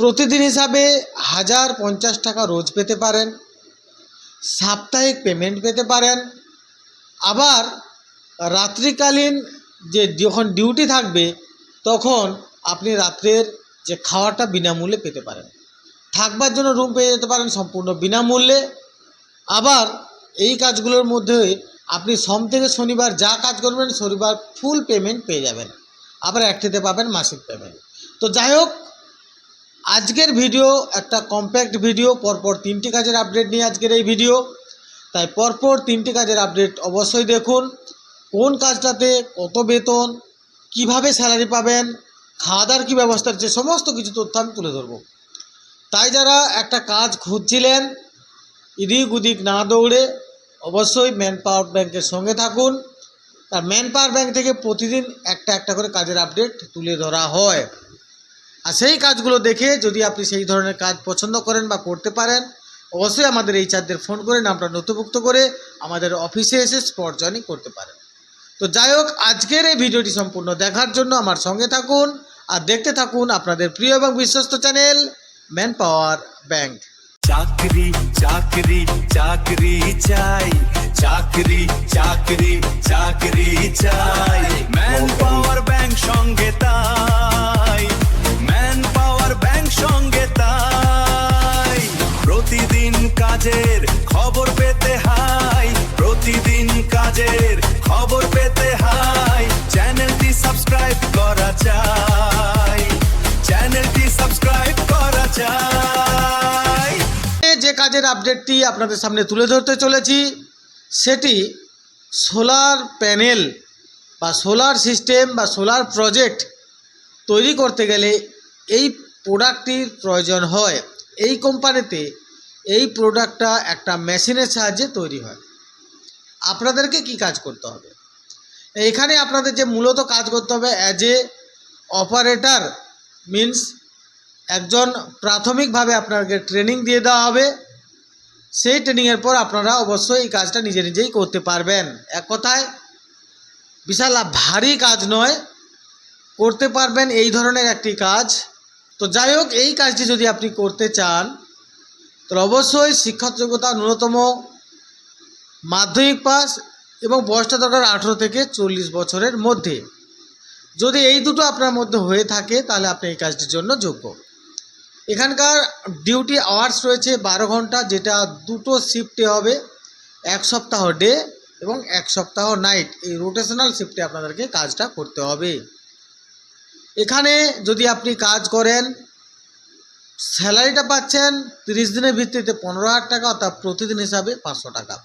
প্রতিদিন হিসাবে 1050 টাকা রোজ পেতে পারেন, সাপ্তাহিক পেমেন্ট পেতে পারেন। আবার রাত্রিকালীন যখন ডিউটি থাকবে তখন আপনি রাত্রের যে খাওয়াটা বিনামূল্যে পেতে পারেন। থাকবার জন্য রুম পেয়ে যেতে পারেন সম্পূর্ণ বিনামূল্যে। আবার এই কাজগুলোর মধ্যে আপনি সোম থেকে শনিবার যা কাজ করবেন শনিবার ফুল পেমেন্ট পেয়ে যাবেন। আবার একটিতে পাবেন মাসিক পেমেন্ট। তো যাই হোক, আজকের ভিডিও একটা কম্প্যাক্ট ভিডিও, পরপর 3টি কাজের আপডেট নিয়ে আজকের এই ভিডিও। তাই পরপর 3টি কাজের আপডেট অবশ্যই দেখুন। কোন কাজটাতে কত বেতন, কিভাবে স্যালারি পাবেন, খাওয়া দাওয়ার কী ব্যবস্থা আছে, সমস্ত কিছু তথ্য আমি তুলে ধরবো। তাই যারা একটা কাজ খুঁজছিলেন, এদিক ওদিক না দৌড়ে অবশ্যই ম্যান পাওয়ার ব্যাংকের সঙ্গে থাকুন। তার ম্যান পাওয়ার ব্যাংক থেকে প্রতিদিন একটা একটা করে কাজের আপডেট তুলে ধরা হয়। আর সেই কাজগুলো দেখে যদি আপনি সেই ধরনের কাজ পছন্দ করেন বা করতে পারেন, অবশ্যই আমাদের এই চারদের ফোন করে নামটা নথিভুক্ত করে আমাদের অফিসে এসে স্পট জয়েনিং করতে পারেন। তো যাই হোক, আজকের এই ভিডিওটি সম্পূর্ণ দেখার জন্য আমার সঙ্গে থাকুন আর দেখতে থাকুন আপনাদের প্রিয় এবং বিশ্বস্ত চ্যানেল ম্যান পাওয়ার ব্যাংক। চাকরি চাকরি চাকরি চাই, চাকরি চাকরি চাকরি চাই, ম্যান পাওয়ার ব্যাংক সঙ্গে তাই, ম্যান পাওয়ার ব্যাংক সঙ্গে তাই। প্রতিদিন কাজের খবর পেতে হাই, প্রতিদিন কাজের খবর পেতে হাই, চ্যানেলটি সাবস্ক্রাইব করা চাই, চ্যানেলটি সাবস্ক্রাইব করা চাই। যে কাজের আপডেটটি আপনাদের সামনে তুলে ধরতে চলেছি সেটি সোলার প্যানেল বা সোলার সিস্টেম বা সোলার প্রজেক্ট তৈরি করতে গেলে এই প্রোডাক্টটির প্রয়োজন হয়। এই কোম্পানিতে এই প্রোডাক্টটা একটা মেশিনের সাহায্যে তৈরি হয়। আপনাদেরকে কি কাজ করতে হবে এখানে? আপনাদের যে মূলত কাজ করতে হবে অ্যাজ এ অপারেটর, মিন্স একজন প্রাথমিকভাবে আপনাকে ট্রেনিং দিয়ে দেওয়া হবে। সেই ট্রেনিংয়ের পর আপনারা অবশ্যই এই কাজটা নিজে নিজেই করতে পারবেন। এক কথায় বিশাল ভারী কাজ নয়, করতে পারবেন এই ধরনের একটি কাজ। তো যাই হোক, এই কাজটি যদি আপনি করতে চান তাহলে অবশ্যই শিক্ষাগত যোগ্যতা ন্যূনতম মাধ্যমিক পাস এবং বয়সটা দরকার 18 থেকে 40 বছরের মধ্যে। যদি এই দুটো আপনার মধ্যে হয়ে থাকে তাহলে আপনি এই কাজটির জন্য যোগ্য। এখানকার ডিউটি আওয়ার্স রয়েছে 12 ঘন্টা, যেটা দুটো শিফটে হবে। এক সপ্তাহ ডে এবং এক সপ্তাহ নাইট, এই রোটেশনাল শিফটে আপনাদেরকে কাজটা করতে হবে। এখানে যদি আপনি কাজ করেন স্যালারিটা পাচ্ছেন 30 দিনের ভিত্তিতে 15,000 টাকা, অর্থাৎ প্রতিদিন হিসাবে 500 টাকা।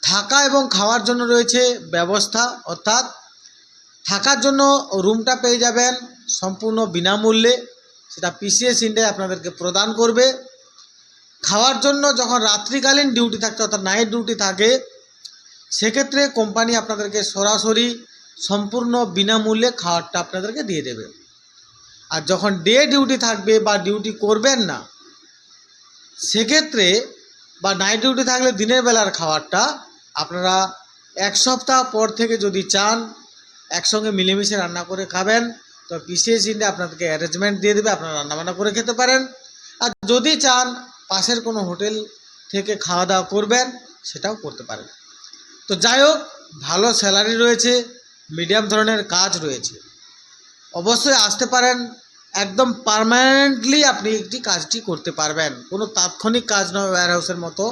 থাকা এবং খাওয়ার জন্য রয়েছে ব্যবস্থা, অর্থাৎ থাকার জন্য রুমটা পেয়ে যাবেন সম্পূর্ণ বিনামূল্যে, সেটা পিসিএস ইন্ডিয়া আপনাদেরকে প্রদান করবে। খাওয়ার জন্য যখন রাত্রিকালীন ডিউটি থাকে অর্থাৎ নাইট ডিউটি থাকে সেক্ষেত্রে কোম্পানি আপনাদেরকে সরাসরি সম্পূর্ণ বিনামূল্যে খাওয়ারটা আপনাদেরকে দিয়ে দেবে। আর যখন ডে ডিউটি থাকবে বা ডিউটি করবেন না সেক্ষেত্রে, বা নাইট ডিউটি থাকলে দিনের বেলার খাবারটা আপনারা এক সপ্তাহ পর থেকে যদি চান একসঙ্গে মিলেমিশে রান্না করে খাবেন তো পিসিএস ইন্ডিয়া আপনাদেরকে অ্যারেঞ্জমেন্ট দিয়ে দেবে, আপনারা রান্নাবান্না করে খেতে পারেন। আর যদি চান পাশের কোনো হোটেল থেকে খাওয়া দাওয়া করবেন সেটাও করতে পারেন। তো যাই হোক, ভালো স্যালারি রয়েছে, মিডিয়াম ধরনের কাজ রয়েছে, অবশ্যই আসতে পারেন। একদম পার্মানেন্টলি আপনি একটি কাজটি করতে পারবেন, কোনো তাৎক্ষণিক কাজ নয় ওয়্যার হাউসের মতো।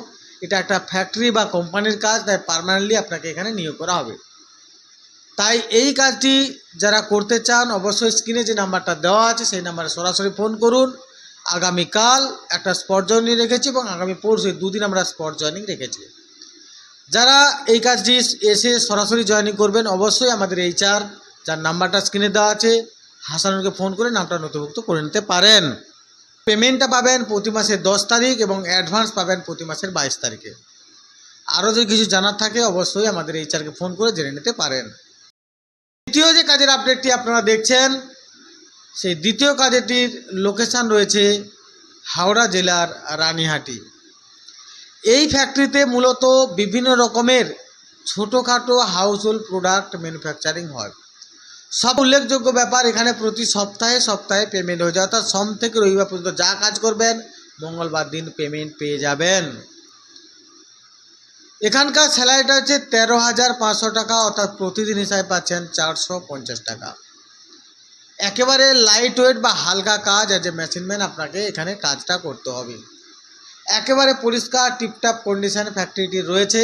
এটা একটা ফ্যাক্টরি বা কোম্পানির কাজ, তাই পার্মানেন্টলি আপনাকে এখানে নিয়োগ করা হবে। তাই এই কাজটি যারা করতে চান অবশ্যই স্ক্রিনে যে নাম্বারটা দেওয়া আছে সেই নাম্বারে সরাসরি ফোন করুন। আগামীকাল একটা স্পট জয়েনিং রেখেছি এবং আগামী পরশু, 2 দিন আমরা স্পট জয়েনিং রেখেছি। যারা এই কাজটি এসে সরাসরি জয়েনিং করবেন অবশ্যই আমাদের HR যার নাম্বারটা স্ক্রিনে দেওয়া আছে হাসানুরকে ফোন করে নামটা নথিভুক্ত করে নিতে পারেন। পেমেন্টটা পাবেন প্রতি মাসের 10 তারিখ এবং অ্যাডভান্স পাবেন প্রতি মাসের 22 তারিখে। আরও যদি কিছু জানার থাকে অবশ্যই আমাদের HRকে ফোন করে জেনে নিতে পারেন। দ্বিতীয় যে কাজের আপডেটটি আপনারা দেখছেন সেই দ্বিতীয় কাজটির লোকেশান রয়েছে হাওড়া জেলার রানীহাটি। এই ফ্যাক্টরিতে মূলত বিভিন্ন রকমের ছোটোখাটো হাউস হোল্ড প্রোডাক্ট ম্যানুফ্যাকচারিং হয়। সব উল্লেখযোগ্য ব্যাপার, এখানে প্রতি সপ্তাহে সপ্তাহে পেমেন্ট হয়ে যায়, অর্থাৎ সোম থেকে রবিবার পর্যন্ত যা কাজ করবেন মঙ্গলবার দিন পেমেন্ট পেয়ে যাবেন। এখানকার স্যালারিটা হচ্ছে 13,500 টাকা, অর্থাৎ প্রতিদিন হিসাবে পাচ্ছেন 450 টাকা। একেবারে লাইট ওয়েট বা হালকা কাজ, অ্যাজ এ মেশিনম্যান আপনাকে এখানে কাজটা করতে হবে। একেবারে পরিষ্কার টিপটাপ কন্ডিশন ফ্যাক্টরিটি রয়েছে,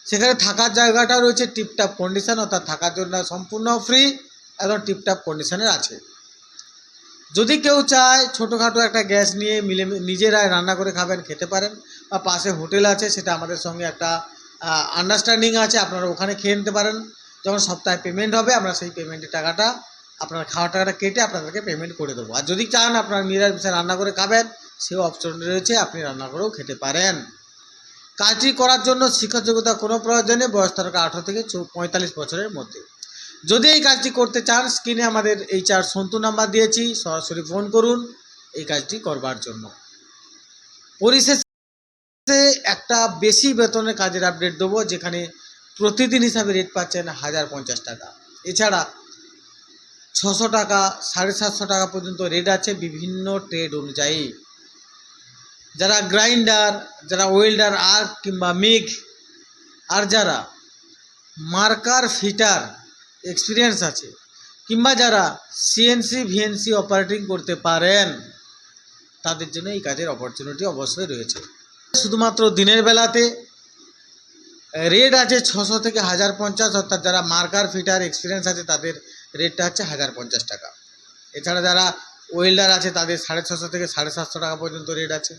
সেখানে থাকার জায়গাটা রয়েছে টিপটাপ কন্ডিশন, অর্থাৎ থাকার জন্য সম্পূর্ণ ফ্রি, একদম টিপটাপ কন্ডিশনের আছে। যদি কেউ চায় ছোটোখাটো একটা গ্যাস নিয়ে নিজেরাই রান্না করে খাবেন, খেতে পারেন, বা পাশে হোটেল আছে, সেটা আমাদের সঙ্গে একটা আন্ডারস্ট্যান্ডিং আছে, আপনারা ওখানে খেয়ে নিতে পারেন। যখন সপ্তাহে পেমেন্ট হবে আমরা সেই পেমেন্টের টাকাটা, আপনার খাওয়ার টাকাটা কেটে আপনাদেরকে পেমেন্ট করে দেবো। আর যদি চান আপনারা নিরামিষে রান্না করে খাবেন, সেও অপশন রয়েছে, আপনি রান্না করেও খেতে পারেন। কাজটি করার জন্য শিক্ষা যোগ্যতা কোনো প্রয়োজনে, বয়স তারকা 18 থেকে 45 বছরের মধ্যে। যদি এই কাজটি করতে চান, স্ক্রিনে আমাদের HR সন্তু নাম্বার দিয়েছি, সরাসরি ফোন করুন এই কাজটি করবার জন্য। পরিশেষে একটা বেশি বেতনের কাজের আপডেট দেবো, যেখানে প্রতিদিন হিসাবে রেট পাচ্ছেন 1050 টাকা। এছাড়া 600 টাকা, 750 টাকা পর্যন্ত রেট আছে বিভিন্ন ট্রেড অনুযায়ী। যারা গ্রাইন্ডার, যারা ওয়েল্ডার, আর্ক কিংবা মিগ, আর যারা মার্কার ফিটার এক্সপিরিয়েন্স আছে, কিংবা যারা CNC VNC অপারেটিং করতে পারেন, তাদের জন্য এই কাজের অপরচুনিটি অবশ্যই রয়েছে। শুধুমাত্র দিনের বেলাতে রেট আছে 600 থেকে 1050, অর্থাৎ যারা মার্কার ফিটার এক্সপিরিয়েন্স আছে তাদের রেটটা হচ্ছে 1050 টাকা। এছাড়া যারা ওয়েল্ডার আছে তাদের 650 থেকে 750 টাকা পর্যন্ত রেট আছে,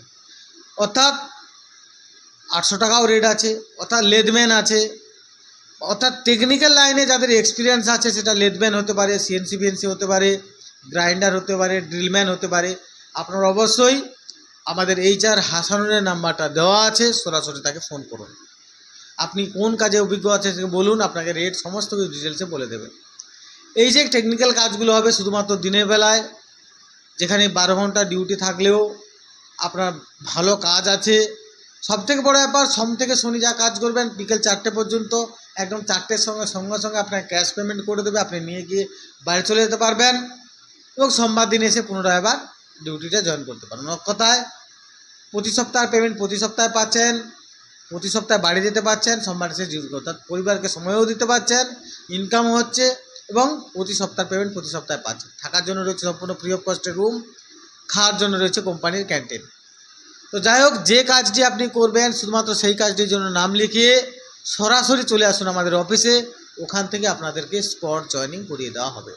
অর্থাৎ 800 টাকাও রেট আছে। অর্থাৎ লেদম্যান আছে, অর্থাৎ টেকনিক্যাল লাইনে যাদের এক্সপিরিয়েন্স আছে, সেটা লেদম্যান হতে পারে, CNC VNC হতে পারে, গ্রাইন্ডার হতে পারে, ড্রিলম্যান হতে পারে। আপনারা অবশ্যই আমাদের HR হাসানুরের নাম্বারটা দেওয়া আছে, সরাসরি তাকে ফোন করুন। আপনি কোন কাজে অভিজ্ঞ আছে সেটা বলুন, আপনাকে রেট সমস্ত কিছু ডিটেলসে বলে দেবে। এই যে টেকনিক্যাল কাজগুলো হবে শুধুমাত্র দিনের বেলায়, যেখানে 12 ঘন্টা ডিউটি থাকলেও আপনার ভালো কাজ আছে। সবথেকে বড় ব্যাপার, সোম থেকে শনি যা কাজ করবেন বিকেল 4টে পর্যন্ত, একদম 4টের সঙ্গে সঙ্গে আপনার ক্যাশ পেমেন্ট করে দেবে, আপনি নিয়ে গিয়ে বাড়ি চলে যেতে পারবেন, এবং সোমবার দিন এসে পুনরায় আবার ডিউটিটা জয়েন করতে পারবেন। এক কথায় প্রতি সপ্তাহের পেমেন্ট প্রতি সপ্তাহে পাচ্ছেন, প্রতি সপ্তাহে বাড়ি যেতে পারছেন, সোমবার এসে ডিউটি, অর্থাৎ পরিবারকে সময়ও দিতে পারছেন, ইনকামও হচ্ছে, এবং প্রতি সপ্তাহের পেমেন্ট প্রতি সপ্তাহে পাচ্ছেন। থাকার জন্য রয়েছে সম্পূর্ণ ফ্রি অফ কস্টের রুম, খাওয়ার জন্য রয়েছে কোম্পানির ক্যান্টিন। তো যাই হোক, যে কাজটি আপনি করবেন শুধুমাত্র সেই কাজটির জন্য নাম লিখিয়ে সরাসরি চলে আসুন আমাদের অফিসে, ওখান থেকে আপনাদেরকে স্পট জয়েনিং করিয়ে দেওয়া হবে।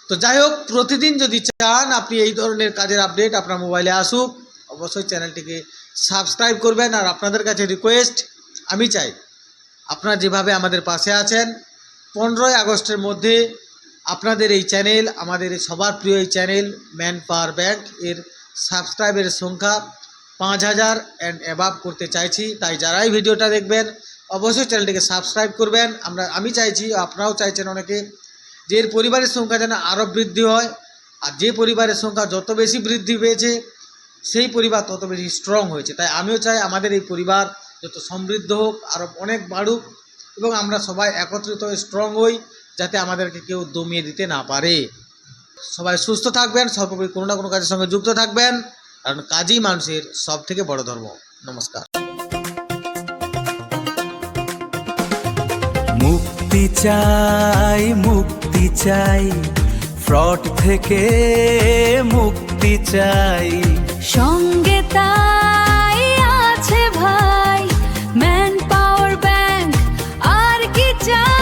তো যাই হোক, প্রতিদিন যদি চান আপনি এই ধরনের কাজের আপডেট আপনার মোবাইলে আসুক, অবশ্যই চ্যানেলটিকে সাবস্ক্রাইব করবেন। আর আপনাদের কাছে রিকোয়েস্ট, আমি চাই আপনারা যেভাবে আমাদের পাশে আছেন, 15ই আগস্টের মধ্যে আপনাদের এই চ্যানেল, আমাদের সবার প্রিয় এই চ্যানেল ম্যান পাওয়ার ব্যাংক এর সাবস্ক্রাইবের সংখ্যা 5000 অ্যান্ড অ্যাবাভ করতে চাইছি। তাই যারাই ভিডিওটা দেখবেন অবশ্যই চ্যানেলটিকে সাবস্ক্রাইব করবেন। আমি চাইছি, আপনারাও চাইছেন অনেকে, যে এর পরিবারের সংখ্যা যেন আরও বৃদ্ধি হয়। আর যে পরিবারের সংখ্যা যত বেশি বৃদ্ধি পেয়েছে, সেই পরিবার তত বেশি স্ট্রং হয়েছে। তাই আমিও চাই আমাদের এই পরিবার যত সমৃদ্ধ হোক, আরও অনেক বাড়ুক, এবং আমরা সবাই একত্রিত হয়ে স্ট্রং হই, যাতে আমাদেরকে কেউ দমিয়ে দিতে না পারে। সবাই সুস্থ থাকবেন, সর্বোপরি কোনো না কোনো কাজের সঙ্গে যুক্ত থাকবেন, কারণ কাজই মানুষের সব থেকে বড় ধর্ম। নমস্কার। মুক্তি চাই, ফ্রড থেকে মুক্তি চাই, সঙ্গে তাই আছে ভাই ম্যান পাওয়ার ব্যাংক, আর কি চাই।